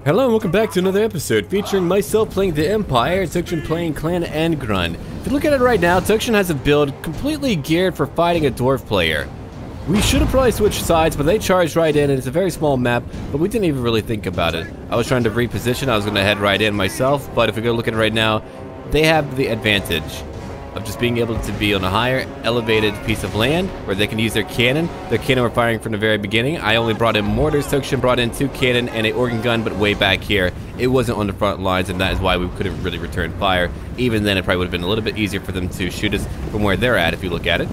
Hello and welcome back to another episode featuring myself playing the Empire, Tokshin playing Clan and Grun. If you look at it right now, Tokshin has a build completely geared for fighting a dwarf player. We should have probably switched sides, but they charged right in, and it's a very small map, but we didn't even really think about it. I was trying to reposition, I was going to head right in myself, but if we go look at it right now, they have the advantage of just being able to be on a higher elevated piece of land where they can use their cannon. Their cannon were firing from the very beginning. I only brought in mortars. Tokshin brought in 2 cannon and an organ gun, but way back here. It wasn't on the front lines, and that is why we couldn't really return fire. Even then, it probably would have been a little bit easier for them to shoot us from where they're at if you look at it.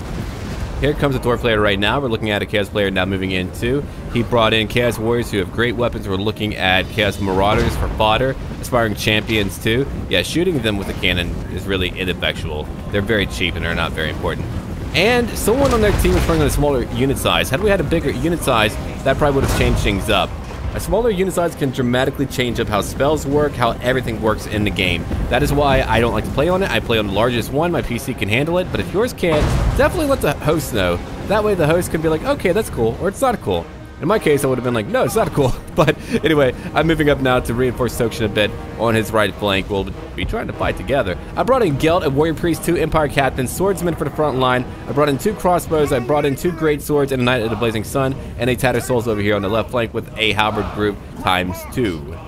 Here comes a dwarf player right now. We're looking at a chaos player now moving in too. He brought in chaos warriors who have great weapons. We're looking at chaos marauders for fodder, aspiring champions too. Yeah, shooting them with a cannon is really ineffectual. They're very cheap and they're not very important. And someone on their team was playing on a smaller unit size. Had we had a bigger unit size, that probably would have changed things up. A smaller unit size can dramatically change up how spells work, how everything works in the game. That is why I don't like to play on it. I play on the largest one. My PC can handle it, but if yours can't, definitely let the host know. That way the host can be like, okay, that's cool, or it's not cool. In my case, I would have been like, no, it's not cool. But anyway, I'm moving up now to reinforce Tokshin a bit on his right flank. We'll be trying to fight together. I brought in Gelt, a warrior priest, 2 empire captains, swordsmen for the front line. I brought in 2 crossbows. I brought in 2 great swords and a knight of the blazing sun, and a tattered souls over here on the left flank with a halberd group ×2.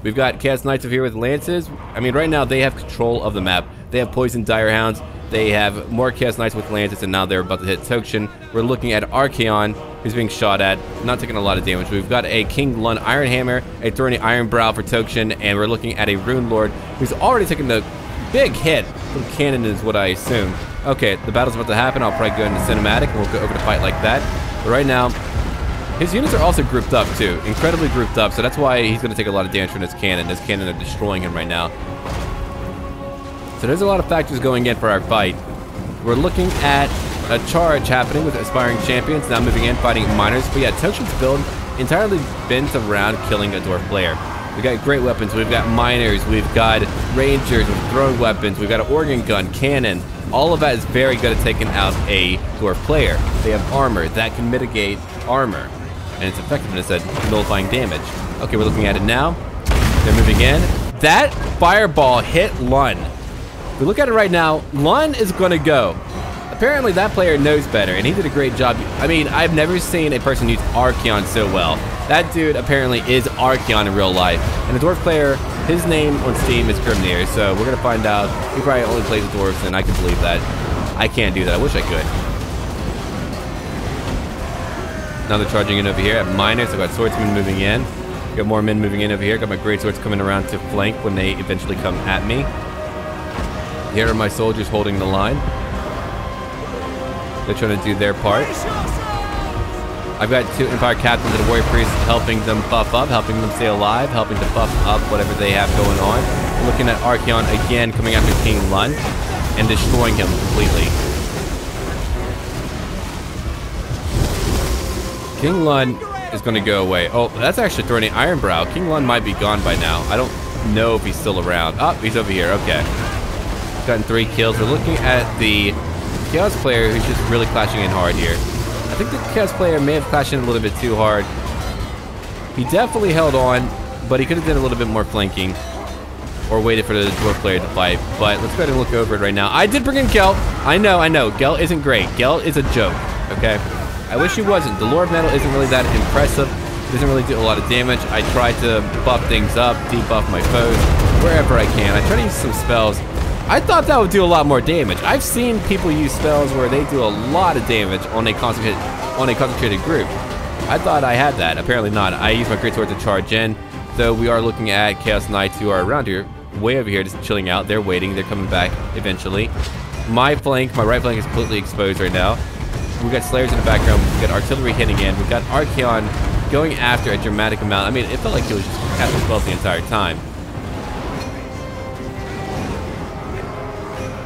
We've got chaos knights over here with lances. I mean, right now they have control of the map. They have poisoned dire hounds. They have more chaos knights with lances, and now they're about to hit Tokshin. We're looking at Archaon, who's being shot at, not taking a lot of damage. We've got a King Lun Iron Hammer, a Thorny Iron Brow for Tokshin, and we're looking at a Rune Lord who's already taken the big hit from cannon is what I assume. Okay, the battle's about to happen. I'll probably go into cinematic and we'll go over to fight like that. But right now, his units are also grouped up too, incredibly grouped up, so that's why he's going to take a lot of damage from his cannon. His cannon are destroying him right now. So there's a lot of factors going in for our fight. We're looking at a charge happening with aspiring champions, now moving in, fighting miners. But yeah, Tokshin's build entirely bent around killing a dwarf player. We've got great weapons. We've got miners. We've got rangers with thrown weapons. We've got an organ gun, cannon. All of that is very good at taking out a dwarf player. They have armor that can mitigate armor, and its effectiveness at nullifying damage. Okay, we're looking at it now. They're moving in. That fireball hit Lun. If we look at it right now, Lun is going to go. Apparently that player knows better, and he did a great job. I mean, I've never seen a person use Archaon so well. That dude apparently is Archaon in real life. And the dwarf player, his name on Steam is Grimnir, so we're going to find out. He probably only plays the dwarves, and I can believe that. I can't do that. I wish I could. Now they're charging in over here at miners. I've got swordsmen moving in. Got more men moving in over here. Got my great swords coming around to flank when they eventually come at me. Here are my soldiers holding the line. They're trying to do their part. I've got 2 Empire Captains and a Warrior Priest helping them buff up, helping them stay alive, helping to buff up whatever they have going on. We're looking at Archaon again coming after King Lun and destroying him completely. King Lun is going to go away. Oh, that's actually Thorny Ironbrow. King Lun might be gone by now. I don't know if he's still around. Oh, he's over here. Okay. Gotten 3 kills. We're looking at the Chaos player who's just really clashing in hard here. I think the Chaos player may have clashed in a little bit too hard. He definitely held on, but he could have done a little bit more flanking or waited for the dwarf player to fight. But let's go ahead and look over it right now. I did bring in Gelt. I know. Gelt isn't great. Gelt is a joke, okay? I wish he wasn't. The Lord Metal isn't really that impressive. It doesn't really do a lot of damage. I try to buff things up, debuff my foes wherever I can. I try to use some spells. I thought that would do a lot more damage. I've seen people use spells where they do a lot of damage on a concentrated group. I thought I had that. Apparently not. I use my greatsword to charge in, though we are looking at Chaos Knights who are around here, way over here, just chilling out. They're waiting. They're coming back eventually. My right flank is completely exposed right now. We've got Slayers in the background. We've got artillery hitting in. We've got Archaon going after a dramatic amount. I mean, it felt like he was just casting spells the entire time.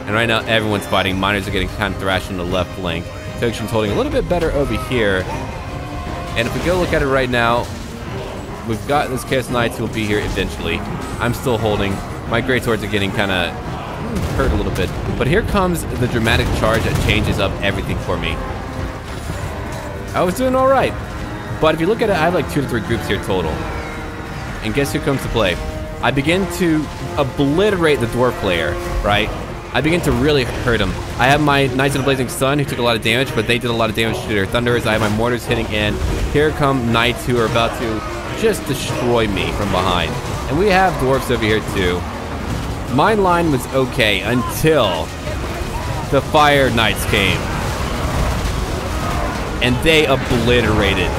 And right now, everyone's fighting. Miners are getting kind of thrashed on the left flank. Tokshin's holding a little bit better over here. And if we go look at it right now, we've got this Chaos Knights who will be here eventually. I'm still holding. My greatswords are getting kind of hurt a little bit. But here comes the dramatic charge that changes up everything for me. I was doing all right. But if you look at it, I have like 2 to 3 groups here total. and guess who comes to play? I begin to obliterate the dwarf player, right? I begin to really hurt him. I have my Knights of the Blazing Sun who took a lot of damage, but they did a lot of damage to their Thunderers. I have my mortars hitting in. Here come Knights who are about to just destroy me from behind. And we have dwarfs over here too. My line was okay until the Fire Knights came. And they obliterated.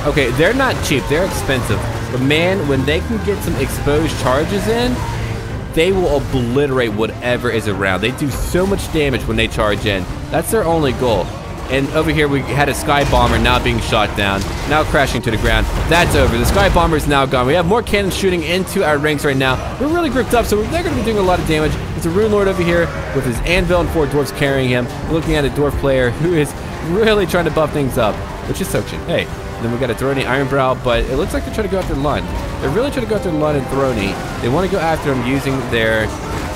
Okay, they're not cheap, they're expensive. But man, when they can get some exposed charges in, they will obliterate whatever is around. They do so much damage when they charge in. That's their only goal. And over here we had a Sky Bomber now being shot down, now crashing to the ground. That's over. The Sky Bomber is now gone. We have more cannons shooting into our ranks right now. We're really grouped up, so they're going to be doing a lot of damage. There's a Rune Lord over here with his anvil and 4 dwarves carrying him. We're looking at a dwarf player who is really trying to buff things up, which is Tokshin. Hey. Then we got a Throny Ironbrow, but it looks like they're trying to go after Lund. They're really trying to go after Lund and Throny. They want to go after him using their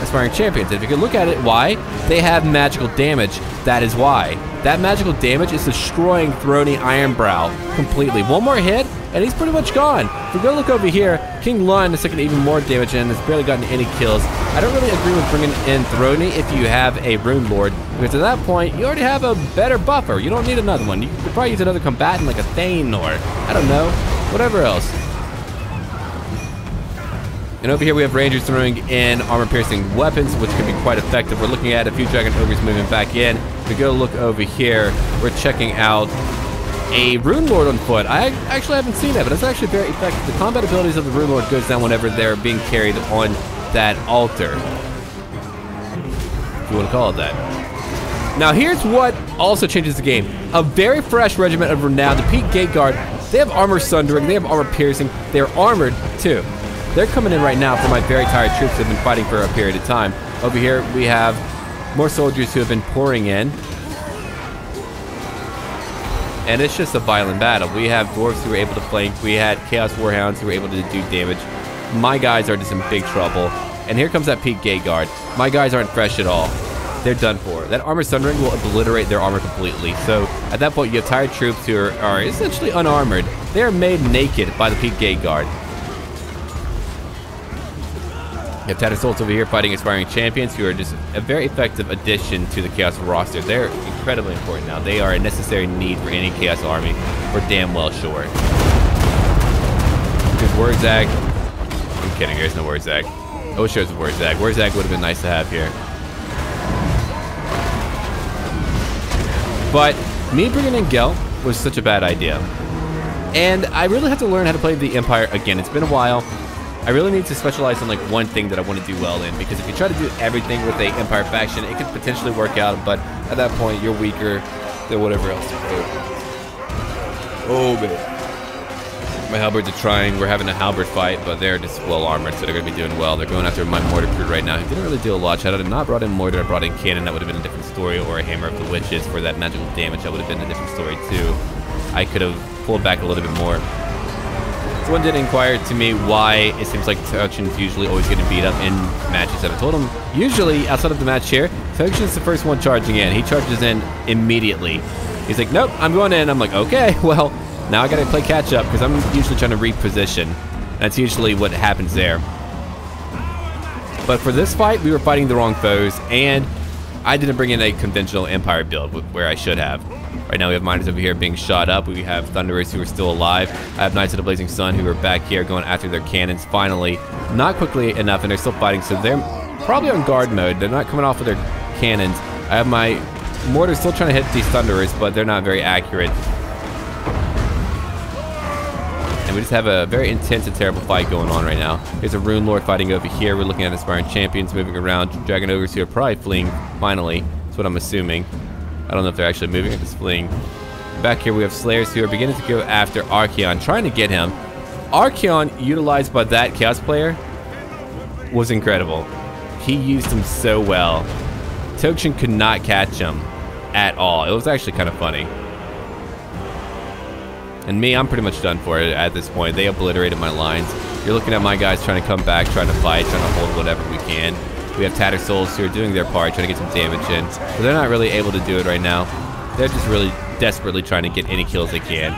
Aspiring Champions. And if you can look at it, why? They have magical damage. That is why. That magical damage is destroying Throny Ironbrow completely. One more hit, and he's pretty much gone. If we go look over here, King Lund is taking even more damage and has barely gotten any kills. I don't really agree with bringing in Throny if you have a Rune Lord, because at that point, you already have a better buffer. You don't need another one. You could probably use another combatant like a Thane or, I don't know, whatever else. And over here we have Rangers throwing in armor-piercing weapons, which can be quite effective. We're looking at a few Dragon Ogres moving back in. If we go look over here, we're checking out a Rune Lord on foot. I actually haven't seen that, but it's actually very effective. The combat abilities of the Rune Lord goes down whenever they're being carried on that altar, if you want to call it that. Now here's what also changes the game. A very fresh regiment of renown, the Peak Gate Guard. They have armor sundering, they have armor piercing, they're armored too. They're coming in right now for my very tired troops who have been fighting for a period of time. Over here we have more soldiers who have been pouring in. And it's just a violent battle. We have dwarves who were able to flank. We had Chaos Warhounds who were able to do damage. My guys are just in big trouble. And here comes that Peak Gate Guard. My guys aren't fresh at all. They're done for. That armor sundering will obliterate their armor completely. So at that point, you have tired troops who are essentially unarmored. They are made naked by the Peak Gate Guard. You have Tattered Souls over here fighting Aspiring Champions, who are just a very effective addition to the Chaos roster. They're incredibly important now. They are a necessary need for any Chaos army, for damn well sure. There's Wurzag. I'm kidding, there's no Wurzag. Oh, sure there's a Wurzag. Wurzag would have been nice to have here. But me bringing in Gel was such a bad idea. And I really have to learn how to play the Empire again. It's been a while. I really need to specialize on like one thing that I want to do well in, because if you try to do everything with a Empire faction, it could potentially work out, but at that point you're weaker than whatever else you do. Oh man. My halberds are trying. We're having a halberd fight, but they're just well armored, so they're going to be doing well. They're going after my mortar crew right now. He didn't really do a lot. Had I not brought in mortar, I brought in cannon, that would have been a different story, or a hammer of the witches for that magical damage, that would have been a different story too. I could have pulled back a little bit more. Someone did inquire to me why it seems like Tokshin's usually always getting beat up in matches, and I told him, usually, outside of the match here, Tokshin's the first one charging in. He charges in immediately. He's like, nope, I'm going in. I'm like, okay, well, now I gotta play catch up, because I'm usually trying to reposition. That's usually what happens there. But for this fight, we were fighting the wrong foes, and I didn't bring in a conventional Empire build where I should have. Right now we have miners over here being shot up. We have Thunderers who are still alive. I have Knights of the Blazing Sun who are back here going after their cannons finally. Not quickly enough, and they're still fighting, so they're probably on guard mode. They're not coming off with their cannons. I have my mortars still trying to hit these Thunderers, but they're not very accurate. And we just have a very intense and terrible fight going on right now. There's a Rune Lord fighting over here. We're looking at Aspiring Champions moving around. Dragon Ogres who are probably fleeing finally. That's what I'm assuming. I don't know if they're actually moving or just fleeing. Back here we have Slayers who are beginning to go after Archaon, trying to get him. Archaon, utilized by that Chaos player, was incredible. He used him so well. Tokshin could not catch him at all. It was actually kind of funny. And me, I'm pretty much done for it at this point. They obliterated my lines. You're looking at my guys trying to come back, trying to fight, trying to hold whatever we can. We have Tattered Souls who are doing their part, trying to get some damage in. But they're not really able to do it right now. They're just really desperately trying to get any kills they can.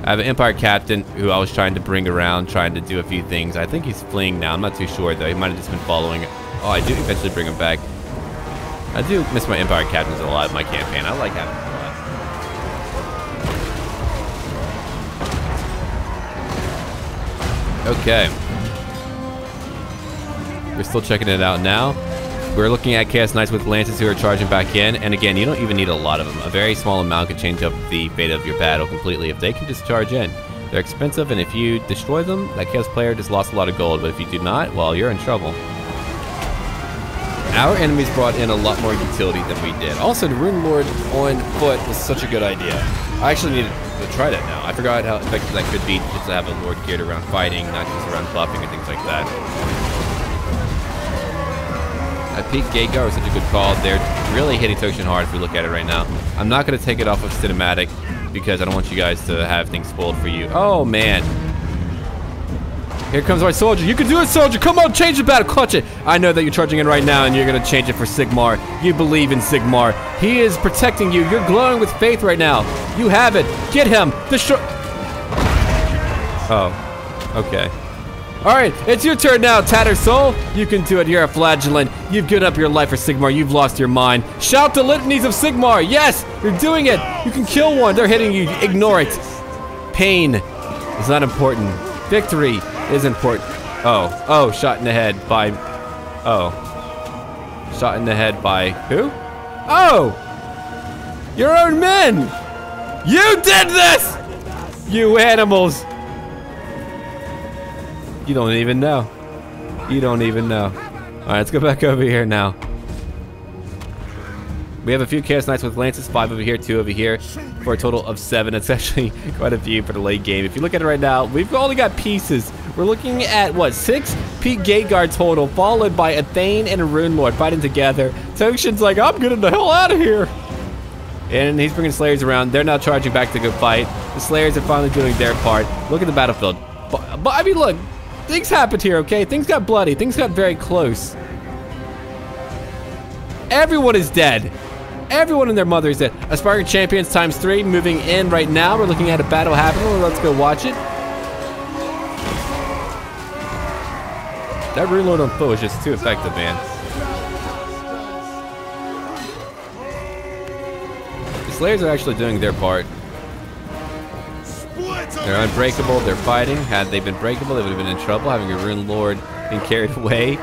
I have an Empire captain who I was trying to bring around, trying to do a few things. I think he's fleeing now. I'm not too sure, though. He might have just been following. Oh, I do eventually bring him back. I do miss my Empire captains a lot in my campaign. I like having them a lot. Okay. We're still checking it out now. We're looking at Chaos Knights with Lances who are charging back in. And again, you don't even need a lot of them. A very small amount can change up the fate of your battle completely if they can just charge in. They're expensive, and if you destroy them, that Chaos player just lost a lot of gold. But if you do not, well, you're in trouble. Our enemies brought in a lot more utility than we did. Also, the Rune Lord on foot was such a good idea. I actually needed to try that now. I forgot how effective that could be just to have a Lord geared around fighting, not just around buffing and things like that. That Peak Gate Guard was such a good call. They're really hitting Tokshin hard if we look at it right now. I'm not going to take it off of cinematic because I don't want you guys to have things spoiled for you. Oh, man. Here comes our soldier. You can do it, soldier. Come on, change the battle. Clutch it. I know that you're charging in right now and you're going to change it for Sigmar. You believe in Sigmar. He is protecting you. You're glowing with faith right now. You have it. Get him. Destroy. Oh. Okay. Alright, it's your turn now, Tatter Soul. You can do it. You're a flagellant. You've given up your life for Sigmar. You've lost your mind. Shout the litanies of Sigmar. Yes, you're doing it. You can kill one. They're hitting you. Ignore it. Pain is not important. Victory is important. Oh, shot in the head by... Oh. Shot in the head by who? Oh! Your own men! You did this! You animals! You don't even know. You don't even know. Alright, let's go back over here now. We have a few Chaos Knights with Lances, 5 over here, 2 over here, for a total of 7. It's actually quite a few for the late game. If you look at it right now, we've only got pieces. We're looking at, what, 6 Peak Gate Guard total, followed by a Thane and a Rune Lord fighting together. Tokshin's like, I'm getting the hell out of here. And he's bringing Slayers around. They're now charging back to go fight. The Slayers are finally doing their part. Look at the battlefield. But I mean, look. Things happened here, okay? Things got bloody. Things got very close. Everyone is dead. Everyone and their mother is dead. Aspiring Champions ×3 moving in right now. We're looking at a battle happening. Let's go watch it. That Rune Lord on foot was just too effective, man. The Slayers are actually doing their part. They're unbreakable, they're fighting. Had they been breakable, they would have been in trouble. Having a Rune Lord being carried away,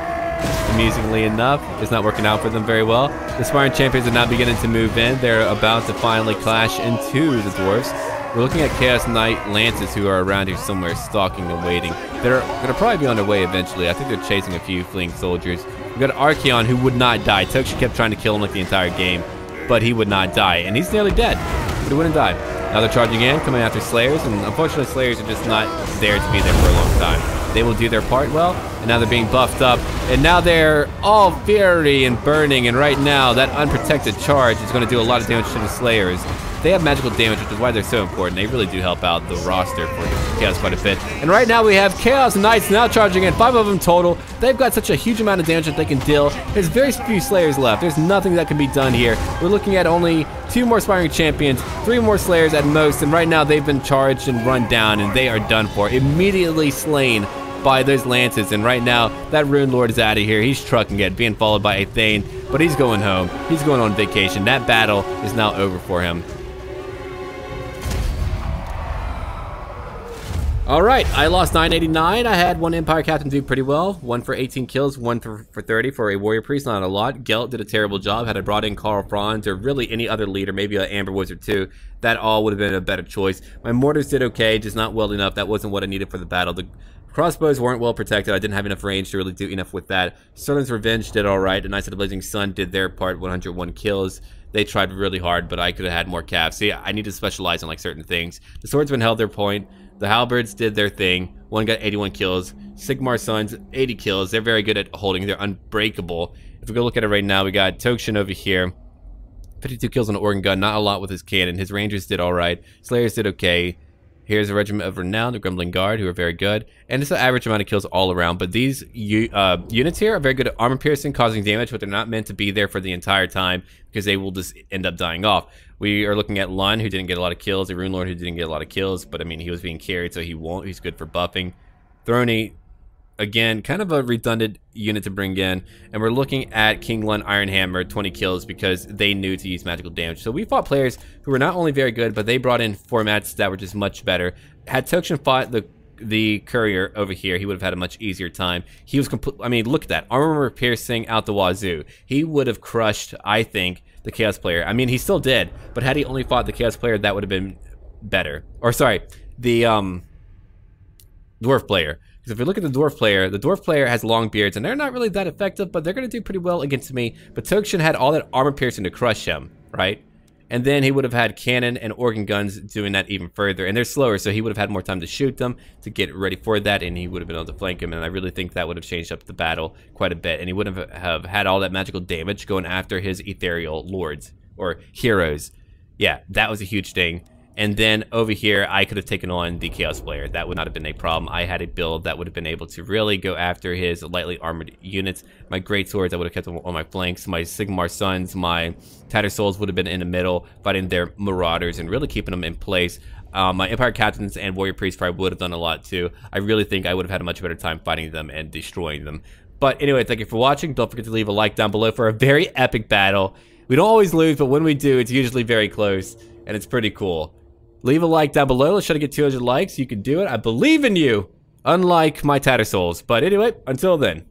amusingly enough, is not working out for them very well. The Aspiring Champions are now beginning to move in. They're about to finally clash into the Dwarves. We're looking at Chaos Knight Lances who are around here somewhere, stalking and waiting. They're going to probably be on their way eventually. I think they're chasing a few fleeing soldiers. We've got Archeon who would not die. Tokshin kept trying to kill him like the entire game, but he would not die. And he's nearly dead, but he wouldn't die. Now they're charging in, coming after Slayers, and unfortunately Slayers are just not there to be there for a long time. They will do their part well, and now they're being buffed up, and now they're all fury and burning, and right now that unprotected charge is going to do a lot of damage to the Slayers. They have magical damage, which is why they're so important. They really do help out the roster for Chaos quite a bit. And right now we have Chaos Knights now charging in, 5 of them total. They've got such a huge amount of damage that they can deal. There's very few Slayers left. There's nothing that can be done here. We're looking at only 2 more Aspiring Champions, 3 more Slayers at most, and right now they've been charged and run down, and they are done for. Immediately slain by those Lances, and right now that Rune Lord is out of here. He's trucking it, being followed by a Thane, but he's going home. He's going on vacation. That battle is now over for him. Alright, I lost 989. I had 1 Empire Captain do pretty well. 1 for 18 kills, 1 for 30 for a Warrior Priest, not a lot. Gelt did a terrible job. Had I brought in Karl Franz or really any other leader, maybe an Amber Wizard too, that all would have been a better choice. My mortars did okay, just not well enough. That wasn't what I needed for the battle. The crossbows weren't well protected. I didn't have enough range to really do enough with that. Sterling's Revenge did alright. The Knights of the Blazing Sun did their part, 101 kills. They tried really hard, but I could have had more calves. See, I need to specialize on like certain things. The swordsmen held their point. The halberds did their thing. 1 got 81 kills. Sigmar Sons, 80 kills. They're very good at holding. They're unbreakable. If we go look at it right now, we got Tokshin over here. 52 kills on an organ gun. Not a lot with his cannon. His rangers did alright. Slayers did okay. Here's a regiment of Renown, the Grumbling Guard, who are very good. And it's an average amount of kills all around. But these units here are very good at armor piercing, causing damage, but they're not meant to be there for the entire time because they will just end up dying off. We are looking at Lun, who didn't get a lot of kills, a Rune Lord who didn't get a lot of kills, but I mean, he was being carried, so he won't. He's good for buffing. Throny, again, kind of a redundant unit to bring in. And we're looking at King Lun Ironhammer, 20 kills, because they knew to use magical damage. So we fought players who were not only very good, but they brought in formats that were just much better. Had Tokshin fought the courier over here, he would have had a much easier time. He was I mean, look at that. Armor piercing out the wazoo. He would have crushed, I think, the Chaos player. I mean, he still did, but had he only fought the Chaos player, that would have been better. Or sorry, the Dwarf player. Because if we look at the Dwarf player has long beards, and they're not really that effective, but they're going to do pretty well against me. But Tokshin had all that armor piercing to crush him, right? And then he would have had cannon and organ guns doing that even further. And they're slower, so he would have had more time to shoot them, to get ready for that, and he would have been able to flank him. And I really think that would have changed up the battle quite a bit. And he wouldn't have had all that magical damage going after his ethereal lords, or heroes. Yeah, that was a huge thing. And then over here, I could have taken on the Chaos player. That would not have been a problem. I had a build that would have been able to really go after his lightly armored units. My great swords, I would have kept them on my flanks. My Sigmar Sons, my Tattered Souls would have been in the middle, fighting their marauders and really keeping them in place. My Empire Captains and Warrior Priests probably would have done a lot too. I really think I would have had a much better time fighting them and destroying them. But anyway, thank you for watching. Don't forget to leave a like down below for a very epic battle. We don't always lose, but when we do, it's usually very close, and it's pretty cool. Leave a like down below. Let's try to get 200 likes. You can do it. I believe in you, unlike my Tattersouls. But anyway, until then.